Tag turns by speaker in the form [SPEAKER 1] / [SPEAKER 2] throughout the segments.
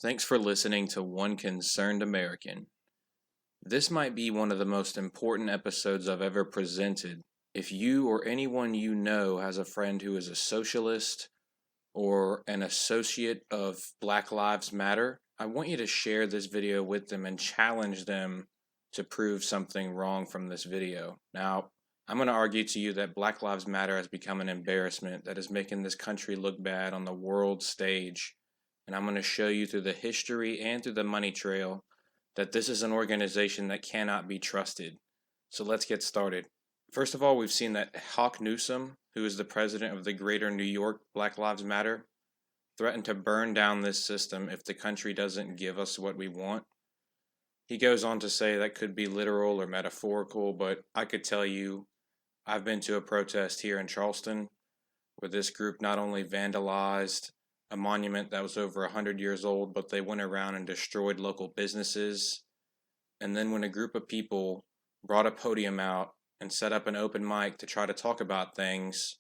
[SPEAKER 1] Thanks for listening to One Concerned American. This might be one of the most important episodes I've ever presented. If you or anyone you know has a friend who is a socialist or an associate of Black Lives Matter, I want you to share this video with them and challenge them to prove something wrong from this video. Now, I'm going to argue to you that Black Lives Matter has become an embarrassment that is making this country look bad on the world stage. And I'm going to show you through the history and through the money trail that this is an organization that cannot be trusted. So let's get started. First of all, we've seen that Hawk Newsom, who is the president of the Greater New York Black Lives Matter, threatened to burn down this system if the country doesn't give us what we want. He goes on to say that could be literal or metaphorical, but I could tell you I've been to a protest here in Charleston where this group not only vandalized a monument that was over 100 years old, but they went around and destroyed local businesses. And then when a group of people brought a podium out and set up an open mic to try to talk about things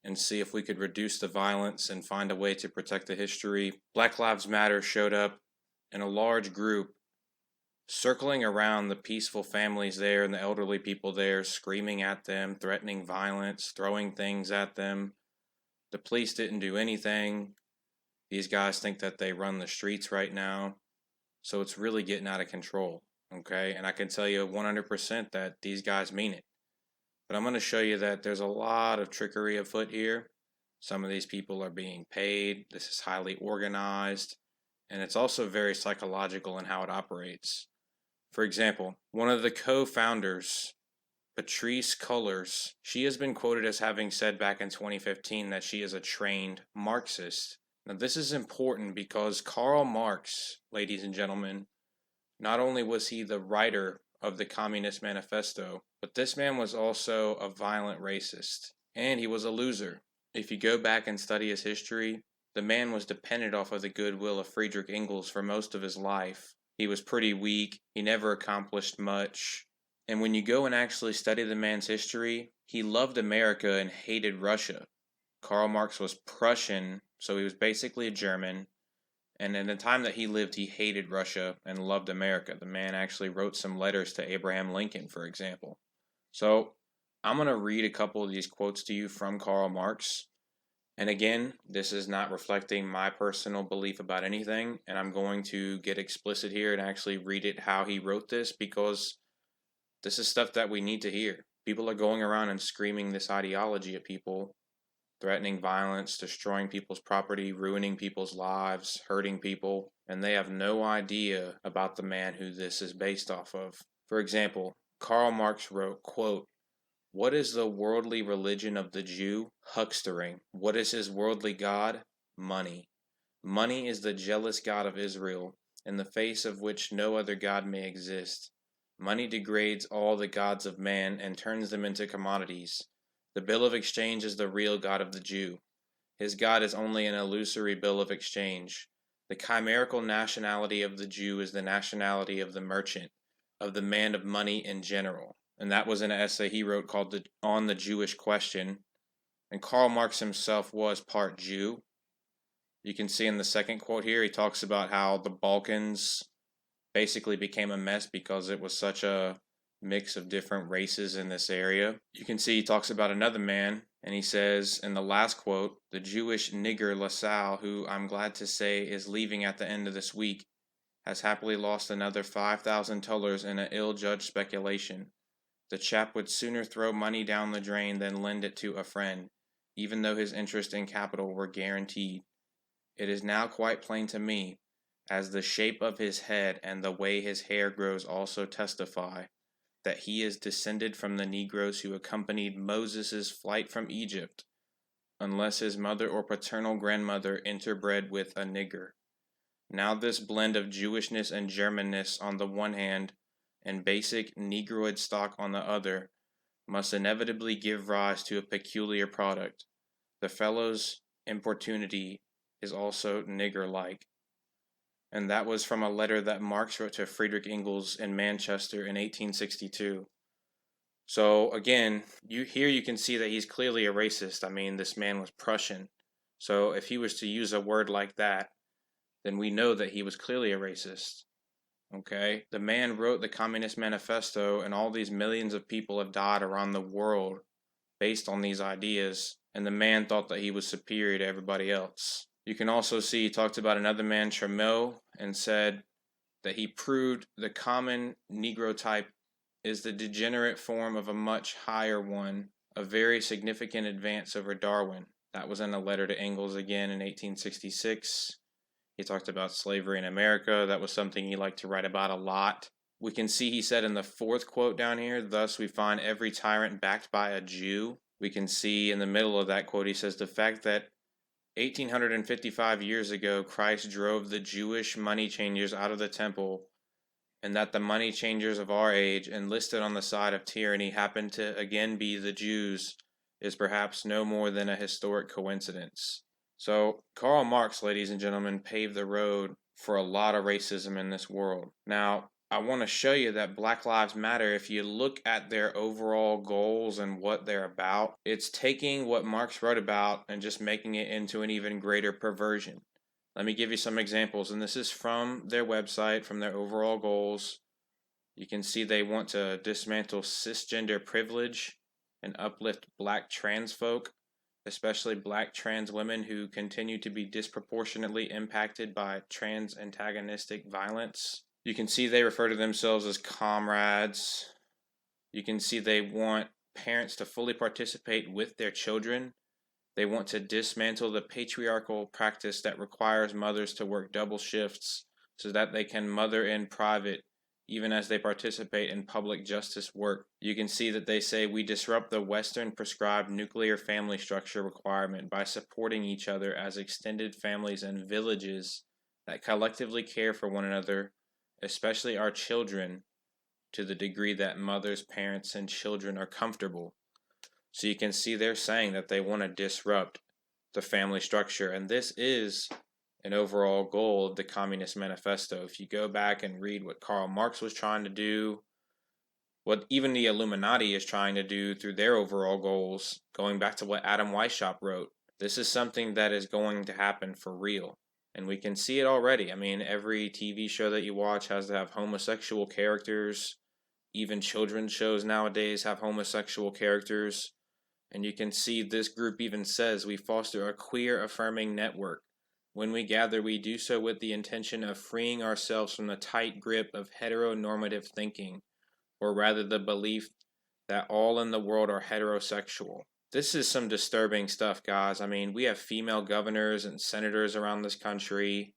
[SPEAKER 1] and see if we could reduce the violence and find a way to protect the history, Black Lives Matter showed up in a large group circling around the peaceful families there and the elderly people there, screaming at them, threatening violence, throwing things at them. The police didn't do anything. These guys think that they run the streets right now. So it's really getting out of control, okay? And I can tell you 100% that these guys mean it. But I'm going to show you that there's a lot of trickery afoot here. Some of these people are being paid. This is highly organized. And it's also very psychological in how it operates. For example, one of the co-founders, Patrice Cullors, she has been quoted as having said back in 2015 that she is a trained Marxist. Now, this is important because Karl Marx, ladies and gentlemen, not only was he the writer of the Communist Manifesto, but this man was also a violent racist, and he was a loser. If you go back and study his history, the man was dependent off of the goodwill of Friedrich Engels for most of his life. He was pretty weak, he never accomplished much, and when you go and actually study the man's history, he loved America and hated Russia. Karl Marx was Prussian, so he was basically a German, and in the time that he lived, he hated Russia and loved America. The man actually wrote some letters to Abraham Lincoln, for example. So I'm going to read a couple of these quotes to you from Karl Marx. And again, this is not reflecting my personal belief about anything, and I'm going to get explicit here and actually read it how he wrote this, because this is stuff that we need to hear. People are going around and screaming this ideology at people, threatening violence, destroying people's property, ruining people's lives, hurting people, and they have no idea about the man who this is based off of. For example, Karl Marx wrote, quote, "What is the worldly religion of the Jew? Huckstering. What is his worldly god? Money. Money is the jealous god of Israel, in the face of which no other god may exist. Money degrades all the gods of man and turns them into commodities. The bill of exchange is the real God of the Jew. His God is only an illusory bill of exchange. The chimerical nationality of the Jew is the nationality of the merchant, of the man of money in general." And that was an essay he wrote called On the Jewish Question. And Karl Marx himself was part Jew. You can see in the second quote here, he talks about how the Balkans basically became a mess because it was such a mix of different races in this area. You can see he talks about another man, and he says in the last quote, "The Jewish nigger LaSalle, who I'm glad to say is leaving at the end of this week, has happily lost another 5,000 thalers in an ill-judged speculation. The chap would sooner throw money down the drain than lend it to a friend, even though his interest in capital were guaranteed. It is now quite plain to me, as the shape of his head and the way his hair grows also testify, that he is descended from the Negroes who accompanied Moses' flight from Egypt, unless his mother or paternal grandmother interbred with a nigger. Now this blend of Jewishness and Germanness on the one hand, and basic Negroid stock on the other, must inevitably give rise to a peculiar product. The fellow's importunity is also nigger-like." And that was from a letter that Marx wrote to Friedrich Engels in Manchester in 1862. So again, you can see that he's clearly a racist. I mean, this man was Prussian. So if he was to use a word like that, then we know that he was clearly a racist. Okay? The man wrote the Communist Manifesto, and all these millions of people have died around the world based on these ideas, and the man thought that he was superior to everybody else. You can also see he talked about another man, Trameau, and said that he proved the common Negro type is the degenerate form of a much higher one, a very significant advance over Darwin. That was in a letter to Engels again in 1866. He talked about slavery in America. That was something he liked to write about a lot. We can see he said in the fourth quote down here, thus we find every tyrant backed by a Jew. We can see in the middle of that quote, he says, the fact that 1855 years ago, Christ drove the Jewish money changers out of the temple, and that the money changers of our age enlisted on the side of tyranny happened to again be the Jews, is perhaps no more than a historic coincidence. So, Karl Marx, ladies and gentlemen, paved the road for a lot of racism in this world. Now, I want to show you that Black Lives Matter, if you look at their overall goals and what they're about, it's taking what Marx wrote about and just making it into an even greater perversion. Let me give you some examples, and this is from their website, from their overall goals. You can see they want to dismantle cisgender privilege and uplift black trans folk, especially black trans women who continue to be disproportionately impacted by trans antagonistic violence. You can see they refer to themselves as comrades. You can see they want parents to fully participate with their children. They want to dismantle the patriarchal practice that requires mothers to work double shifts so that they can mother in private even as they participate in public justice work. You can see that they say we disrupt the Western prescribed nuclear family structure requirement by supporting each other as extended families and villages that collectively care for one another, especially our children, to the degree that mothers, parents, and children are comfortable. So you can see they're saying that they want to disrupt the family structure, and this is an overall goal of the Communist Manifesto. If you go back and read what Karl Marx was trying to do, what even the Illuminati is trying to do through their overall goals, going back to what Adam Weishaupt wrote, this is something that is going to happen for real. And we can see it already. I mean, every TV show that you watch has to have homosexual characters. Even children's shows nowadays have homosexual characters. And you can see this group even says we foster a queer affirming network. When we gather, we do so with the intention of freeing ourselves from the tight grip of heteronormative thinking, or rather the belief that all in the world are heterosexual. This is some disturbing stuff, guys. I mean, we have female governors and senators around this country,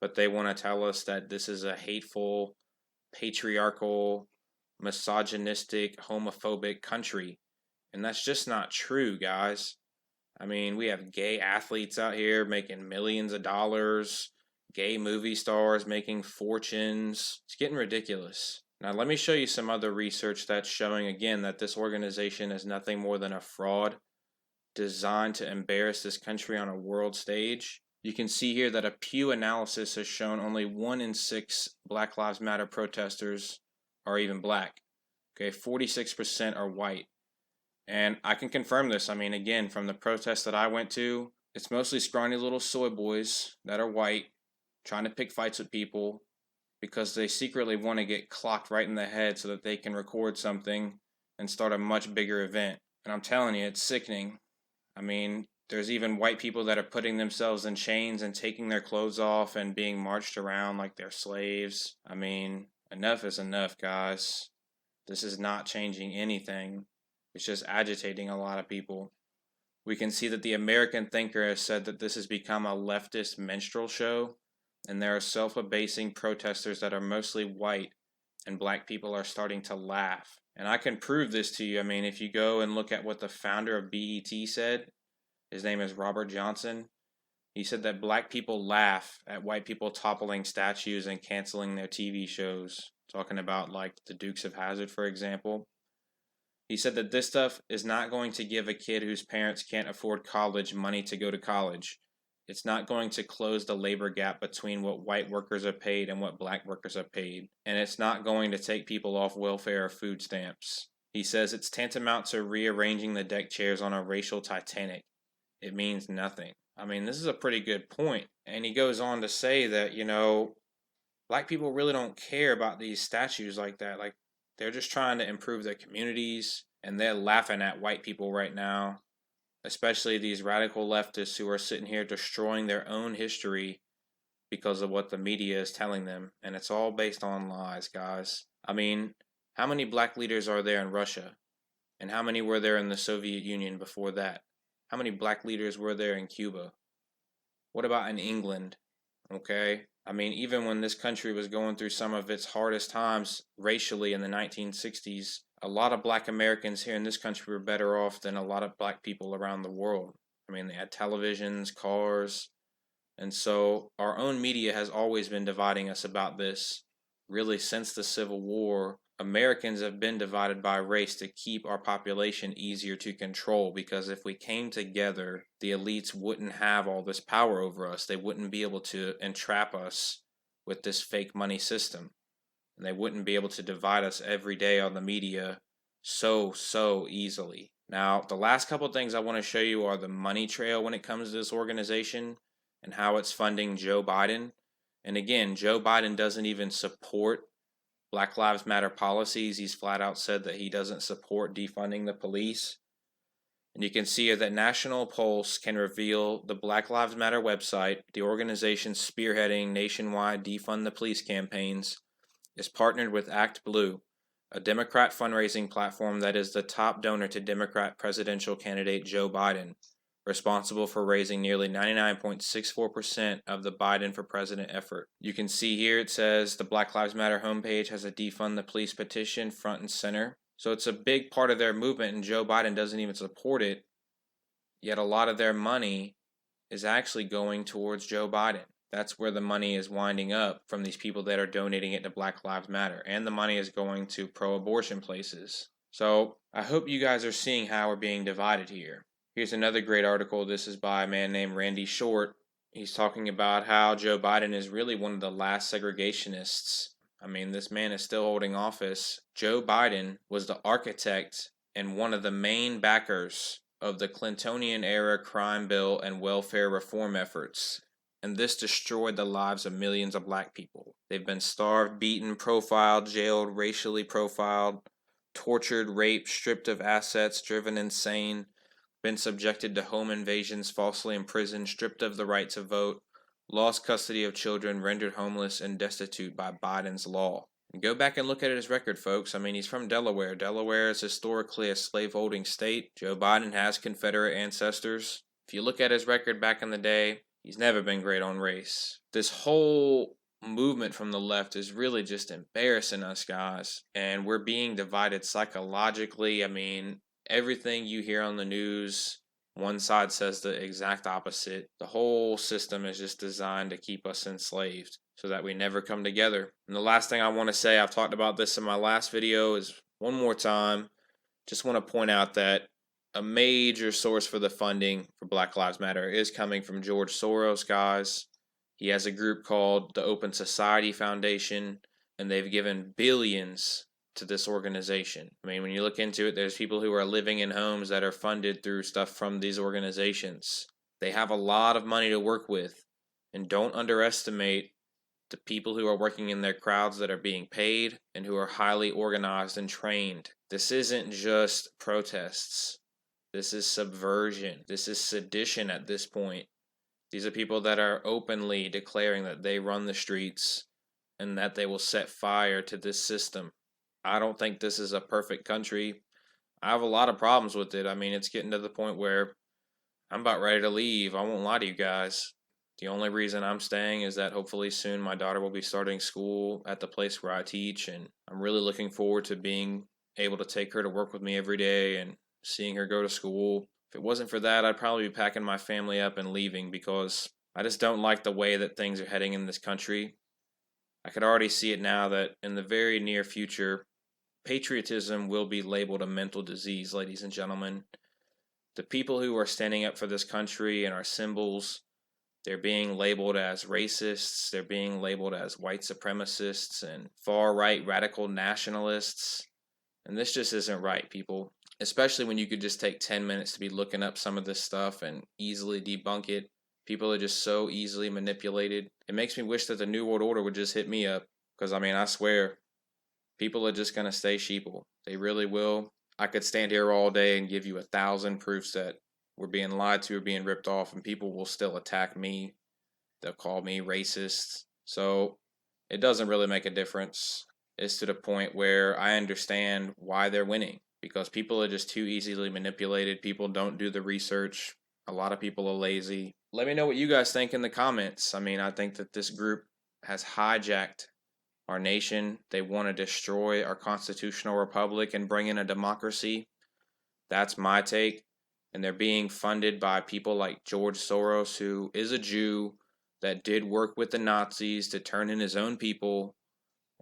[SPEAKER 1] but they want to tell us that this is a hateful, patriarchal, misogynistic, homophobic country. And that's just not true, guys. I mean, we have gay athletes out here making millions of dollars, gay movie stars making fortunes. It's getting ridiculous. Now, let me show you some other research that's showing, again, that this organization is nothing more than a fraud designed to embarrass this country on a world stage. You can see here that a Pew analysis has shown only 1 in 6 Black Lives Matter protesters are even black. Okay, 46% are white. And I can confirm this. I mean, again, from the protests that I went to, it's mostly scrawny little soy boys that are white trying to pick fights with people because they secretly want to get clocked right in the head so that they can record something and start a much bigger event. And I'm telling you, it's sickening. I mean, there's even white people that are putting themselves in chains and taking their clothes off and being marched around like they're slaves. I mean, enough is enough, guys. This is not changing anything. It's just agitating a lot of people. We can see that the American Thinker has said that this has become a leftist minstrel show, and there are self-abasing protesters that are mostly white, and black people are starting to laugh. And I can prove this to you. I mean, if you go and look at what the founder of BET said, his name is Robert Johnson. He said that black people laugh at white people toppling statues and canceling their TV shows, talking about like the Dukes of Hazzard, for example. He said that this stuff is not going to give a kid whose parents can't afford college money to go to college. It's not going to close the labor gap between what white workers are paid and what black workers are paid. And it's not going to take people off welfare or food stamps. He says it's tantamount to rearranging the deck chairs on a racial Titanic. It means nothing. I mean, this is a pretty good point. And he goes on to say that, black people really don't care about these statues like that. Like, they're just trying to improve their communities, and they're laughing at white people right now, especially these radical leftists who are sitting here destroying their own history because of what the media is telling them. And it's all based on lies, guys. I mean, how many black leaders are there in Russia? And how many were there in the Soviet Union before that? How many black leaders were there in Cuba? What about in England? Okay. I mean, even when this country was going through some of its hardest times racially in the 1960s, a lot of black Americans here in this country were better off than a lot of black people around the world. I mean, they had televisions, cars, and so our own media has always been dividing us about this. Really, since the Civil War, Americans have been divided by race to keep our population easier to control, because if we came together, the elites wouldn't have all this power over us. They wouldn't be able to entrap us with this fake money system. And they wouldn't be able to divide us every day on the media so easily. Now, the last couple of things I want to show you are the money trail when it comes to this organization and how it's funding Joe Biden. And again, Joe Biden doesn't even support Black Lives Matter policies. He's flat out said that he doesn't support defunding the police. And you can see here that National Pulse can reveal the Black Lives Matter website, the organization spearheading nationwide defund the police campaigns, is partnered with Act Blue, a Democrat fundraising platform that is the top donor to Democrat presidential candidate Joe Biden, responsible for raising nearly 99.64% of the Biden for President effort. You can see here it says the Black Lives Matter homepage has a defund the police petition front and center. So it's a big part of their movement, and Joe Biden doesn't even support it, yet a lot of their money is actually going towards Joe Biden. That's where the money is winding up from these people that are donating it to Black Lives Matter. And the money is going to pro-abortion places. So I hope you guys are seeing how we're being divided here. Here's another great article. This is by a man named Randy Short. He's talking about how Joe Biden is really one of the last segregationists. I mean, this man is still holding office. Joe Biden was the architect and one of the main backers of the Clintonian-era crime bill and welfare reform efforts. And this destroyed the lives of millions of black people. They've been starved, beaten, profiled, jailed, racially profiled, tortured, raped, stripped of assets, driven insane, been subjected to home invasions, falsely imprisoned, stripped of the right to vote, lost custody of children, rendered homeless and destitute by Biden's law. And go back and look at his record, folks. I mean, he's from Delaware. Delaware is historically a slaveholding state. Joe Biden has Confederate ancestors. If you look at his record back in the day, he's never been great on race. This whole movement from the left is really just embarrassing us, guys. And we're being divided psychologically. I mean, everything you hear on the news, one side says the exact opposite. The whole system is just designed to keep us enslaved so that we never come together. And the last thing I want to say, I've talked about this in my last video, is one more time, just want to point out that a major source for the funding for Black Lives Matter is coming from George Soros, guys. He has a group called the Open Society Foundation, and they've given billions to this organization. I mean, when you look into it, there's people who are living in homes that are funded through stuff from these organizations. They have a lot of money to work with, and don't underestimate the people who are working in their crowds that are being paid and who are highly organized and trained. This isn't just protests. This is subversion. This is sedition at this point. These are people that are openly declaring that they run the streets and that they will set fire to this system. I don't think this is a perfect country. I have a lot of problems with it. I mean, it's getting to the point where I'm about ready to leave. I won't lie to you guys. The only reason I'm staying is that hopefully soon my daughter will be starting school at the place where I teach, and I'm really looking forward to being able to take her to work with me every day and seeing her go to school. If it wasn't for that, I'd probably be packing my family up and leaving, because I just don't like the way that things are heading in this country. I could already see it now that in the very near future, patriotism will be labeled a mental disease, ladies and gentlemen. The people who are standing up for this country and our symbols, they're being labeled as racists, they're being labeled as white supremacists and far-right radical nationalists. And this just isn't right, people. Especially when you could just take 10 minutes to be looking up some of this stuff and easily debunk it. People are just so easily manipulated. It makes me wish that the New World Order would just hit me up, because I swear, people are just going to stay sheeple. They really will. I could stand here all day and give you 1,000 proofs that we're being lied to or being ripped off, and people will still attack me. They'll call me racist. So it doesn't really make a difference. It's to the point where I understand why they're winning, because people are just too easily manipulated. People don't do the research. A lot of people are lazy. Let me know what you guys think in the comments. I think that this group has hijacked our nation. They want to destroy our constitutional republic and bring in a democracy. That's my take. And they're being funded by people like George Soros, who is a Jew that did work with the Nazis to turn in his own people.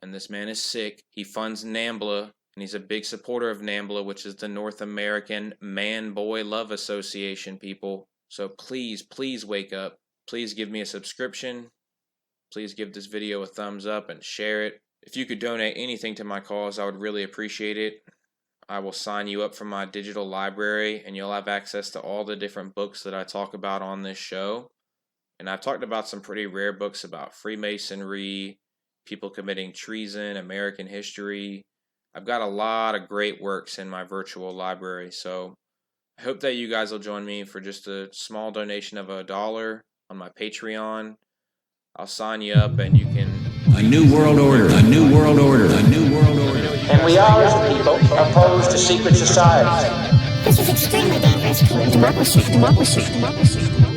[SPEAKER 1] And this man is sick. He funds NAMBLA, and he's a big supporter of NAMBLA, which is the North American Man-Boy Love Association, people. So please, please wake up. Please give me a subscription. Please give this video a thumbs up and share it. If you could donate anything to my cause, I would really appreciate it. I will sign you up for my digital library, and you'll have access to all the different books that I talk about on this show. And I've talked about some pretty rare books about Freemasonry, people committing treason, American history. I've got a lot of great works in my virtual library, so I hope that you guys will join me for just a small donation of $1 on my Patreon. I'll sign you up, and you can...
[SPEAKER 2] A new world order, a new world order, a new world order.
[SPEAKER 3] And we are, as a people, opposed to secret societies.
[SPEAKER 4] This is extremely dangerous to democracy.